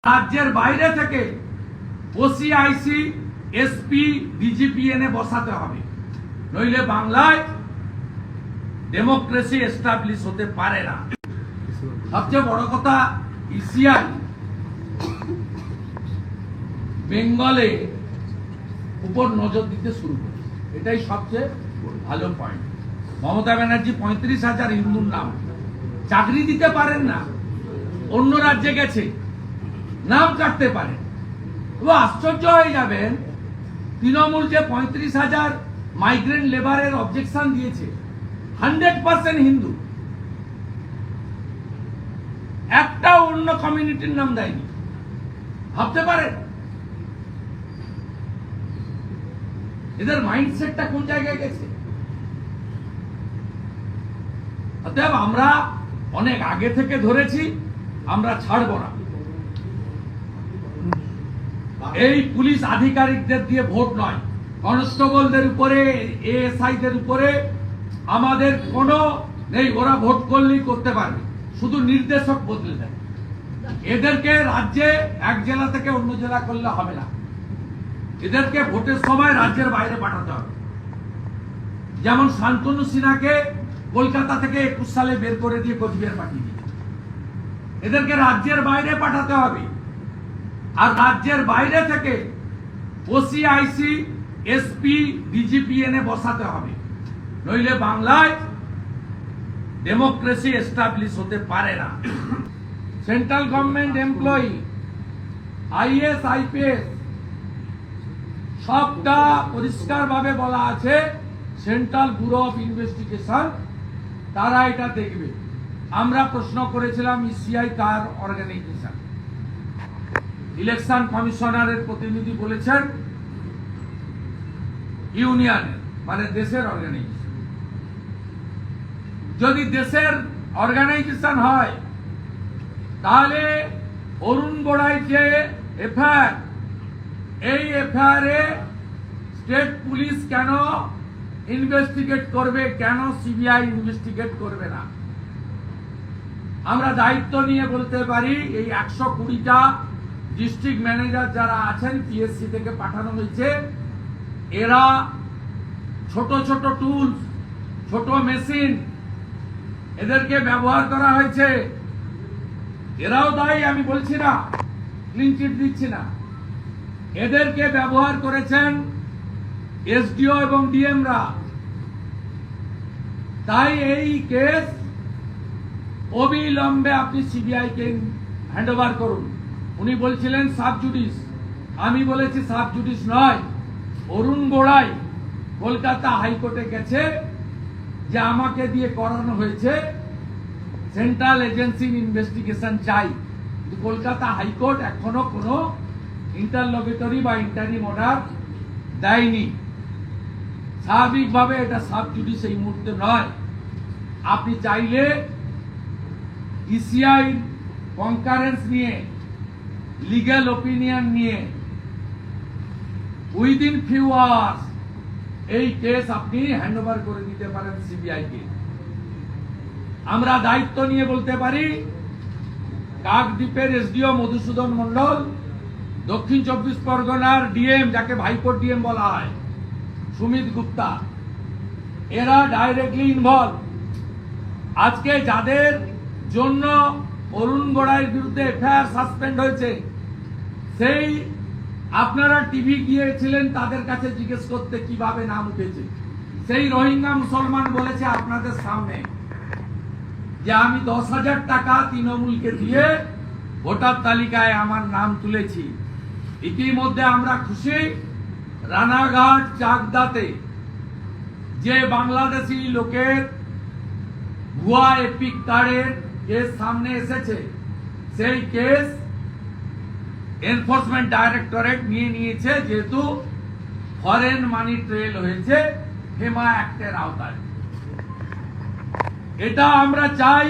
রাজ্যের বাইরে থেকে ওসিআইসি এসপি ডিজিপি এনে বসাতে হবে, নইলে বাংলায় ডেমোক্রেসি এস্টাবলিশ হতে পারে না। সবচেয়ে বড় কথা, ইসিআই বেঙ্গলে উপর নজর দিতে শুরু করে, এটাই সবচেয়ে ভালো পয়েন্ট। মমতা ব্যানার্জি 35,000 হিন্দুর নাম চাকরি দিতে পারেন না, অন্য রাজ্যে গেছে, নাম কাটতে পারেন। আশ্চর্য হয়ে যাবেন, তৃণমূল যে 35,000 মাইগ্রেন্ট লেবারের অবজেকশন দিয়েছে, 100% হিন্দু, একটা অন্য কমিউনিটির নাম দেয়নি। ভাবতে পারেন এদের মাইন্ডসেটটা কোন জায়গায় গেছে? অতএব আমরা অনেক আগে থেকে ধরেছি, আমরা ছাড়ব না। এই পুলিশ আধিকারিকদের দিয়ে ভোট নয়, কনস্টেবলদের উপরে, এএসআইদের উপরে আমাদের কোনো নেই। ওরা ভোট করলেই করতে পারবে, শুধু নির্দেশক বদলে দেয়। এদেরকে রাজ্যে এক জেলা থেকে অন্য জেলা করলে হবে না, এদেরকে ভোটের সময় রাজ্যের বাইরে পাঠাতে হবে। যেমন শান্তনু সিনহাকে কলকাতা থেকে 21 সালে বের করে দিয়ে কোচবিহার পাঠিয়ে দিয়েছে। এদেরকে রাজ্যের বাইরে পাঠাতে হবে, আর রাজ্যের বাইরে থেকে ওসিআইসি এসপি ডিজিপি এনে বসাতে হবে, নইলে বাংলায় ডেমোক্রেসি এস্টাবলিশ হতে পারে না। Central government employee, is IPS সবটা পরিষ্কার ভাবে বলা আছে, সেন্ট্রাল ব্যুরো অফ ইনভেস্টিগেশন তারা এটা দেখবে। আমরা প্রশ্ন করেছিলাম ইসিআই কার অর্গানাইজেশন, ইলেকশন কমিশনারের প্রতিনিধি বলেছেন ইউনিয়নের, মানে দেশের অর্গানাইজেশন। যদি দেশের অর্গানাইজেশন হয়, তাহলে অরুণ গোড়াই যে এফআইআর, এই এফআইআর এ স্টেট পুলিশ কেন ইনভেস্টিগেট করবে, কেন সিবিআই ইনভেস্টিগেট করবে না? আমরা দায়িত্ব নিয়ে বলতে পারি, এই 120টা ডিস্ট্রিক্ট ম্যানেজার যারা আছেন পিএসসি থেকে পাঠানো হয়েছে, এরা ছোট ছোট টুলস, ছোট মেশিন এদেরকে ব্যবহার করা হয়েছে। এরাও দায়ী, আমি বলছি না, ক্লিন চিট দিচ্ছি না। এদেরকে ব্যবহার করেছেন এসডিও এবং ডিএমরা। তাই এই কেস অবিলম্বে আপনি সিবিআই কে হ্যান্ডওভার করুন। উনি বলছিলেন সাব জুডিস, আমি বলেছি সাব জুডিস নয়। অরুণ গোড়াই কলকাতা হাইকোর্টে গেছে যে আমাকে দিয়ে করানো হয়েছে, সেন্ট্রাল এজেন্সির ইনভেস্টিগেশন চাই। কিন্তু কলকাতা হাইকোর্ট এখনো কোনো ইন্টারলগেটরি বা ইন্টারিম অর্ডার দেয়নি। স্বাভাবিকভাবে এটা সাব জুডিস এই মুহূর্তে নয়। আপনি চাইলে ইসিআই কনকারেন্স নিয়ে, লিগ্যাল ওপিনিয়ন নিয়ে উইদিন ফিউ আওয়ার্স এই কেস আপনি হ্যান্ডওভার করে দিতে পারেন সিবিআই কে। আমরা দায়িত্ব নিয়ে বলতে পারি, কাকদ্বীপের এসডিও মধুসূদন মন্ডল, দক্ষিণ 24 পরগনার ডিএম, যাকে ভাইকোর ডিএম বলা হয়, সুমিত গুপ্তা, এরা ডাইরেক্টলি ইনভলভ। আজকে যাদের জন্য অরুণ গোড়াইয়ের বিরুদ্ধে এফআইআর সাসপেন্ড হয়েছে, সেই আপনারা টিভি গিয়েছিলেন তাদের কাছে জিজ্ঞেস করতে কিভাবে নাম উঠেছে। সেই রোহিঙ্গা মুসলমান বলেছে আপনাদের সামনে যে আমি 10,000 টাকা তৃণমূলকে দিয়ে ভোটার তালিকায় আমার নাম তুলেছি। ইতিমধ্যে আমরা খুশি, রানাঘাট চাকদাতে যে বাংলাদেশি লোকের ভুয়া এপিক কার্ডের কেস সামনে এসেছে, সেই কেস এনফোর্সমেন্ট ডাইরেক্টরেট নিয়ে নিয়েছে, যেহেতু ফরেন মানি ট্রেল হয়েছে হেমা অ্যাক্টের আওতায়। এটা আমরা চাই,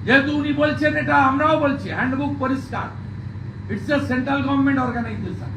যেহেতু উনি বলছেন, এটা আমরাও বলছি, হ্যান্ডবুক পরিষ্কার, it's a central government organisation.